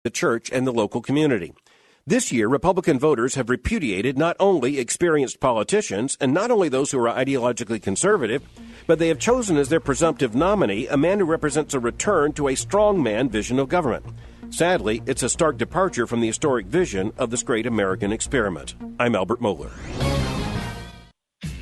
the church and the local community. This year, Republican voters have repudiated not only experienced politicians and not only those who are ideologically conservative, but they have chosen as their presumptive nominee a man who represents a return to a strongman vision of government. Sadly, it's a stark departure from the historic vision of this great American experiment. I'm Albert Mohler.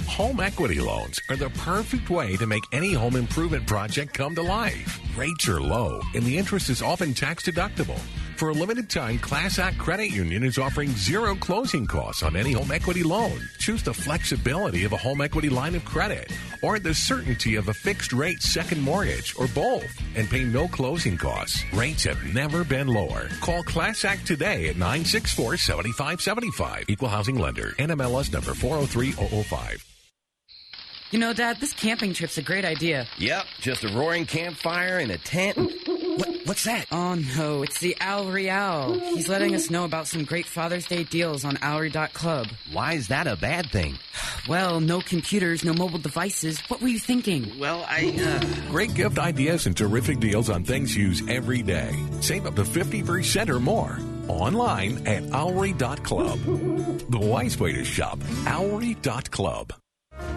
Home equity loans are the perfect way to make any home improvement project come to life. Rates are low, and the interest is often tax-deductible. For a limited time, Class Act Credit Union is offering zero closing costs on any home equity loan. Choose the flexibility of a home equity line of credit or the certainty of a fixed-rate second mortgage or both and pay no closing costs. Rates have never been lower. Call Class Act today at 964-7575. Equal Housing Lender. NMLS number 403005. You know, Dad, this camping trip's a great idea. Yep, just a roaring campfire and a tent. What's that? Oh, no, it's the Al Real. He's letting us know about some great Father's Day deals on Owry.club. Why is that a bad thing? Well, no computers, no mobile devices. What were you thinking? Well, Great gift ideas and terrific deals on things you use every day. Save up to 50% or more. Online at Owry.club. The wise way to shop. Owry.club.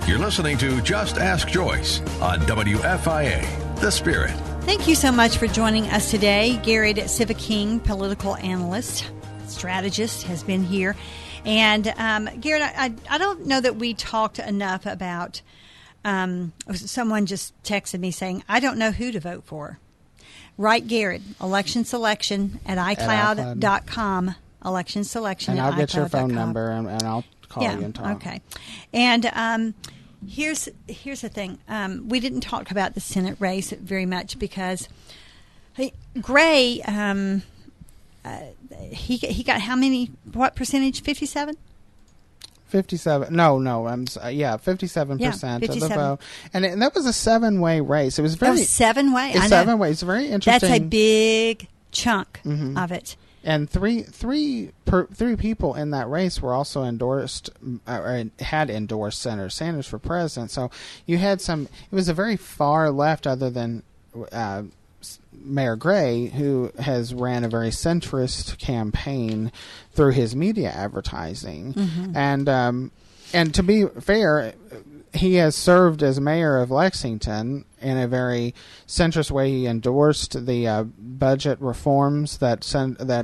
You're listening to Just Ask Joyce on WFIA, The Spirit. Thank you so much for joining us today. Garrett Sivaking, political analyst, strategist, has been here. And Garrett, I don't know that we talked enough about, someone just texted me saying, I don't know who to vote for. Right, Garrett, election selection at iCloud.com. Election selection and at iCloud.com. And I'll get your phone number and I'll call you and talk. Okay. And here's the thing. We didn't talk about the Senate race very much because Gray, he got how many? What percentage? 57. 57. No. 57% of the vote, and that was a 7-way race. It was very 7-way. It's 7 ways. Very interesting. That's a big chunk of it. And three people in that race were also endorsed or had endorsed Senator Sanders for president. So you had some. It was a very far left, other than Mayor Gray, who has ran a very centrist campaign through his media advertising. And to be fair, he has served as mayor of Lexington in a very centrist way. He endorsed the budget reforms that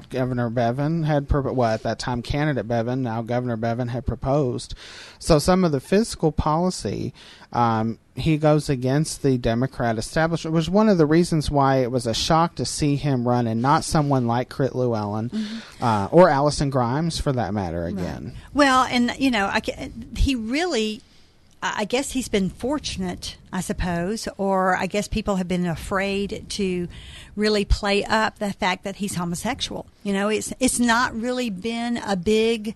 Governor Bevin had, at that time candidate Bevin, now Governor Bevin, had proposed. So some of the fiscal policy, he goes against the Democrat establishment, which was one of the reasons why it was a shock to see him run and not someone like Crit Llewellyn or Allison Grimes, for that matter, again. Right. Well, and, he really... I guess he's been fortunate, I suppose, or I guess people have been afraid to really play up the fact that he's homosexual. It's not really been a big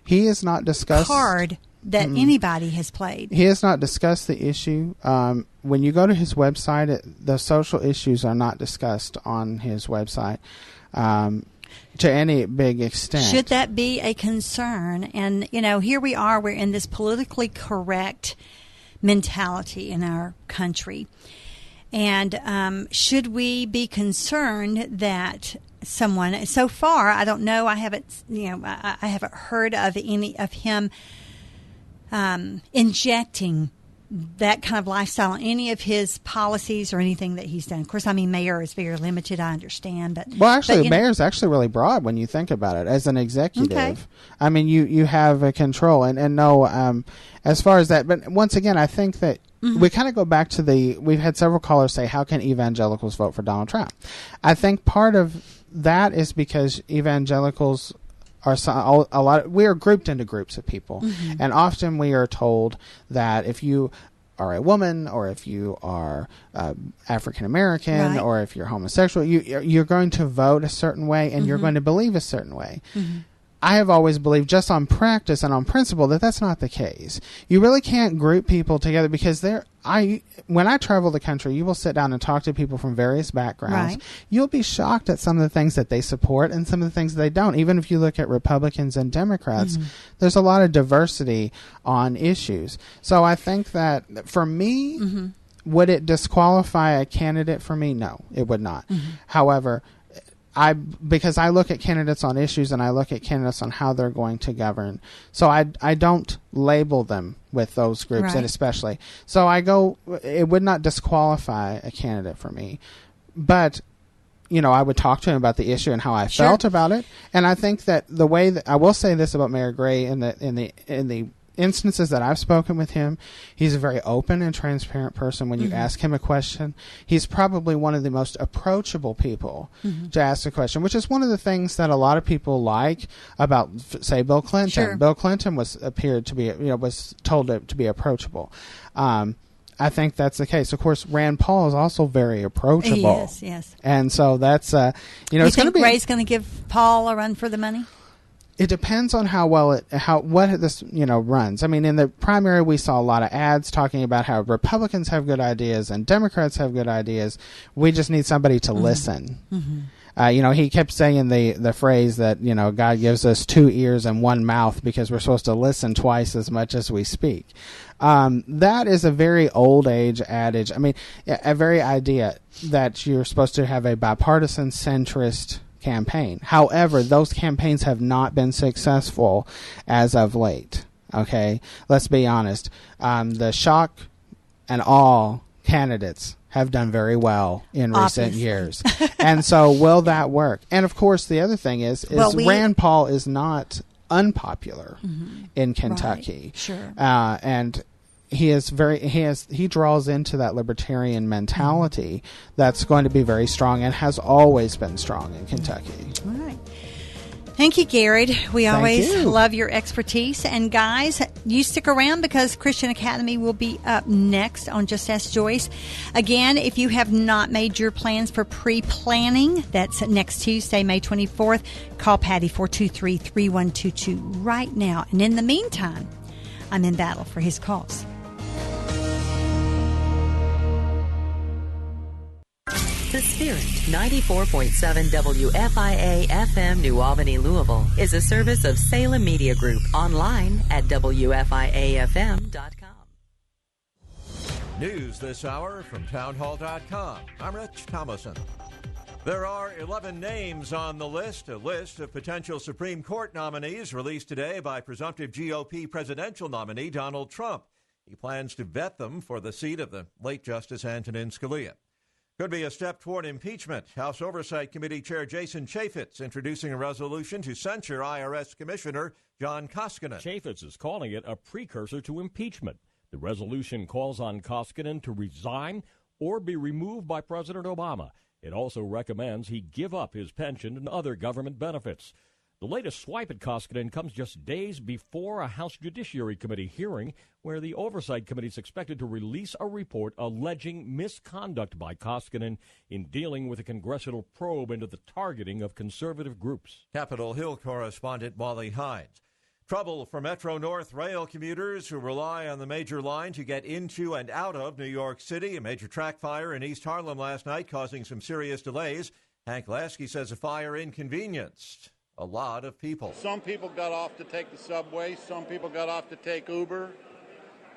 he has not discussed card that anybody has played. He has not discussed the issue. When you go to his website, the social issues are not discussed on his website. To any big extent. Should that be a concern? And, here we are, we're in this politically correct mentality in our country. And should we be concerned that someone, so far, I don't know, I haven't heard of any of him injecting that kind of lifestyle in any of his policies or anything that he's done. Of course, mayor is very limited, I understand. The mayor's actually really broad when you think about it as an executive. Okay. You have a control and no, as far as that. But once again, I think that we kind of go back to we've had several callers say, how can evangelicals vote for Donald Trump? I think part of that is because evangelicals we are grouped into groups of people, and often we are told that if you are a woman or if you are African American or if you're homosexual, you're going to vote a certain way and you're going to believe a certain way. I have always believed, just on practice and on principle, that that's not the case. You really can't group people together because when I travel the country, you will sit down and talk to people from various backgrounds. Right. You'll be shocked at some of the things that they support and some of the things they don't. Even if you look at Republicans and Democrats, there's a lot of diversity on issues. So I think that for me, would it disqualify a candidate for me? No, it would not. However, because I look at candidates on issues and I look at candidates on how they're going to govern. So I don't label them with those groups, Right. and especially. So it would not disqualify a candidate for me. But, I would talk to him about the issue and how I Sure. felt about it. And I think that the way that I will say this about Mayor Gray in the instances that I've spoken with him, he's a very open and transparent person. When you ask him a question, he's probably one of the most approachable people to ask a question, which is one of the things that a lot of people like about, say, Bill Clinton. Sure. Bill Clinton was told to be approachable. I think that's the case. Of course, Rand Paul is also very approachable. Yes. And so that's You it's going to think be. Gray's going to give Paul a run for the money? It depends on what this runs. I mean, in the primary, we saw a lot of ads talking about how Republicans have good ideas and Democrats have good ideas. We just need somebody to listen. He kept saying the phrase that God gives us 2 ears and 1 mouth because we're supposed to listen twice as much as we speak. That is a very old age adage. I mean, a very idea that you're supposed to have a bipartisan centrist campaign. However, those campaigns have not been successful as of late. Okay, let's be honest. The shock and awe candidates have done very well in recent years. And so will that work? And of course, the other thing is Rand Paul is not unpopular in Kentucky. Right. Sure. And he draws into that libertarian mentality that's going to be very strong and has always been strong in Kentucky. All right. Thank you, Garrett. We always you. love your expertise. And guys, you stick around because Christian Academy will be up next on Just Ask Joyce. Again, if you have not made your plans for pre-planning, that's next Tuesday, May 24th. Call Patty 423-3122 right now. And in the meantime, I'm in battle for his cause. The Spirit, 94.7 WFIA FM New Albany, Louisville, is a service of Salem Media Group. Online at WFIAFM.com. News this hour from townhall.com. I'm Rich Thomason. There are 11 names on the list, a list of potential Supreme Court nominees released today by presumptive GOP presidential nominee Donald Trump. He plans to vet them for the seat of the late Justice Antonin Scalia. Could be a step toward impeachment. House Oversight Committee Chair Jason Chaffetz introducing a resolution to censure IRS Commissioner John Koskinen. Chaffetz is calling it a precursor to impeachment. The resolution calls on Koskinen to resign or be removed by President Obama. It also recommends he give up his pension and other government benefits. The latest swipe at Koskinen comes just days before a House Judiciary Committee hearing where the Oversight Committee is expected to release a report alleging misconduct by Koskinen in dealing with a congressional probe into the targeting of conservative groups. Capitol Hill correspondent Molly Hines. Trouble for Metro North rail commuters who rely on the major line to get into and out of New York City. A major track fire in East Harlem last night causing some serious delays. Hank Lasky says a fire inconvenienced a lot of people. Some people got off to take the subway. Some people got off to take Uber.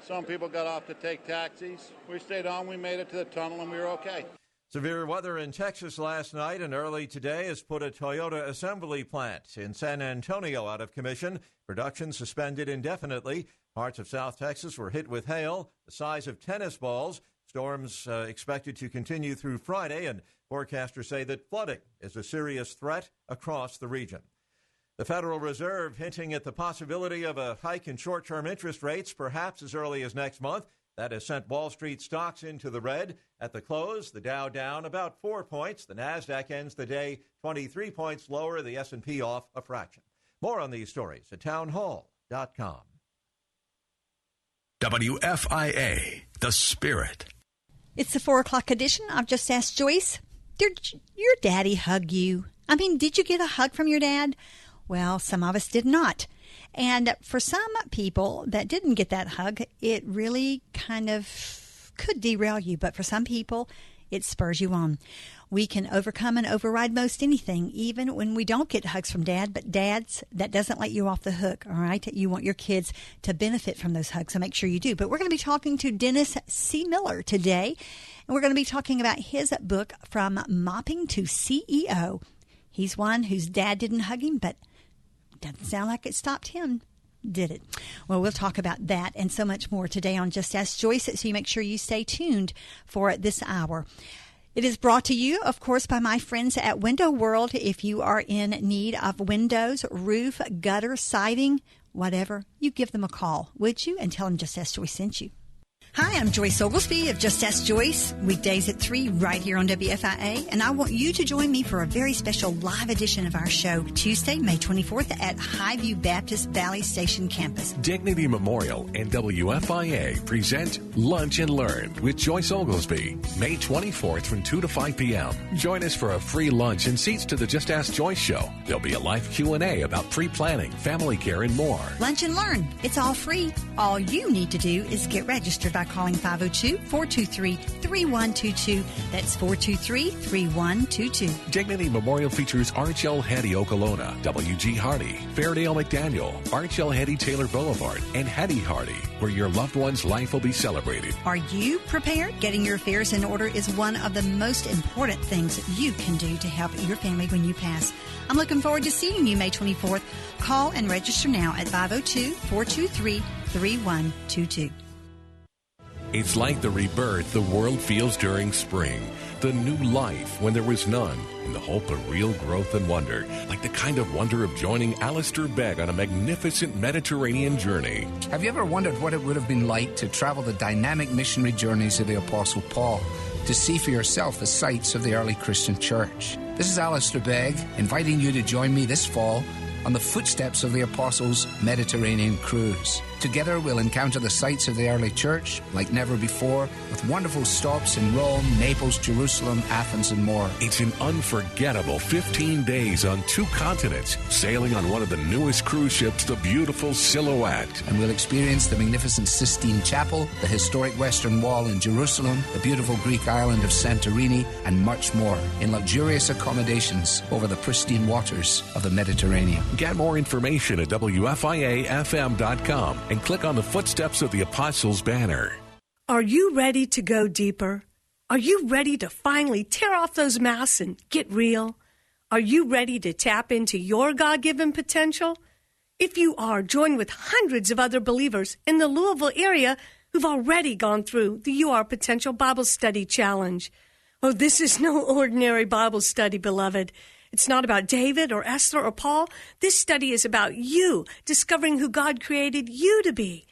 Some people got off to take taxis. We stayed on. We made it to the tunnel, and we were okay. Severe weather in Texas last night and early today has put a Toyota assembly plant in San Antonio out of commission. Production suspended indefinitely. Parts of South Texas were hit with hail the size of tennis balls. Storms expected to continue through Friday, and forecasters say that flooding is a serious threat across the region. The Federal Reserve hinting at the possibility of a hike in short-term interest rates perhaps as early as next month. That has sent Wall Street stocks into the red. At the close, the Dow down about 4 points. The Nasdaq ends the day 23 points lower, the S&P off a fraction. More on these stories at townhall.com. WFIA, The Spirit. It's the 4 o'clock edition. I've Just Asked Joyce. Did your daddy hug you? I mean, did you get a hug from your dad? Well, some of us did not. And for some people that didn't get that hug, it really kind of could derail you. But for some people, it spurs you on. We can overcome and override most anything, even when we don't get hugs from dad. But dads, that doesn't let you off the hook, all right? You want your kids to benefit from those hugs, so make sure you do. But we're going to be talking to Dennis C. Miller today, and we're going to be talking about his book, From Mopping to CEO. He's one whose dad didn't hug him, but doesn't sound like it stopped him, did it? Well, we'll talk about that and so much more today on Just Ask Joyce, so you make sure you stay tuned for this hour. It is brought to you, of course, by my friends at Window World. If you are in need of windows, roof, gutter, siding, whatever, you give them a call, would you? And tell them Just Ask Joyce sent you. Hi, I'm Joyce Oglesby of Just Ask Joyce, weekdays at 3 right here on WFIA, and I want you to join me for a very special live edition of our show, Tuesday, May 24th at Highview Baptist Valley Station campus. Dignity Memorial and WFIA present Lunch and Learn with Joyce Oglesby, May 24th from 2 to 5 p.m. Join us for a free lunch and seats to the Just Ask Joyce show. There'll be a live Q&A about pre-planning, family care, and more. Lunch and Learn. It's all free. All you need to do is get registered by calling 502-423-3122. That's 423-3122. Dignity Memorial features R.H.L. Hetty Okolona, W.G. Hardy, Fairdale McDaniel, R.H.L. Hetty Taylor Boulevard, and Hetty Hardy, where your loved one's life will be celebrated. Are you prepared? Getting your affairs in order is one of the most important things you can do to help your family when you pass. I'm looking forward to seeing you May 24th. Call and register now at 502-423-3122. It's like the rebirth the world feels during spring, the new life when there was none, and the hope of real growth and wonder, like the kind of wonder of joining Alistair Begg on a magnificent Mediterranean journey. Have you ever wondered what it would have been like to travel the dynamic missionary journeys of the Apostle Paul, to see for yourself the sights of the early Christian church? This is Alistair Begg, inviting you to join me this fall on the footsteps of the Apostles' Mediterranean cruise. Together, we'll encounter the sights of the early church like never before, with wonderful stops in Rome, Naples, Jerusalem, Athens, and more. It's an unforgettable 15 days on 2 continents, sailing on one of the newest cruise ships, the beautiful Silhouette. And we'll experience the magnificent Sistine Chapel, the historic Western Wall in Jerusalem, the beautiful Greek island of Santorini, and much more in luxurious accommodations over the pristine waters of the Mediterranean. Get more information at WFIAFM.com and click on the Footsteps of the Apostles banner. Are you ready to go deeper? Are you ready to finally tear off those masks and get real? Are you ready to tap into your God-given potential? If you are, join with hundreds of other believers in the Louisville area who've already gone through the You Are Potential Bible Study Challenge. Oh, this is no ordinary Bible study, beloved. It's not about David or Esther or Paul. This study is about you discovering who God created you to be.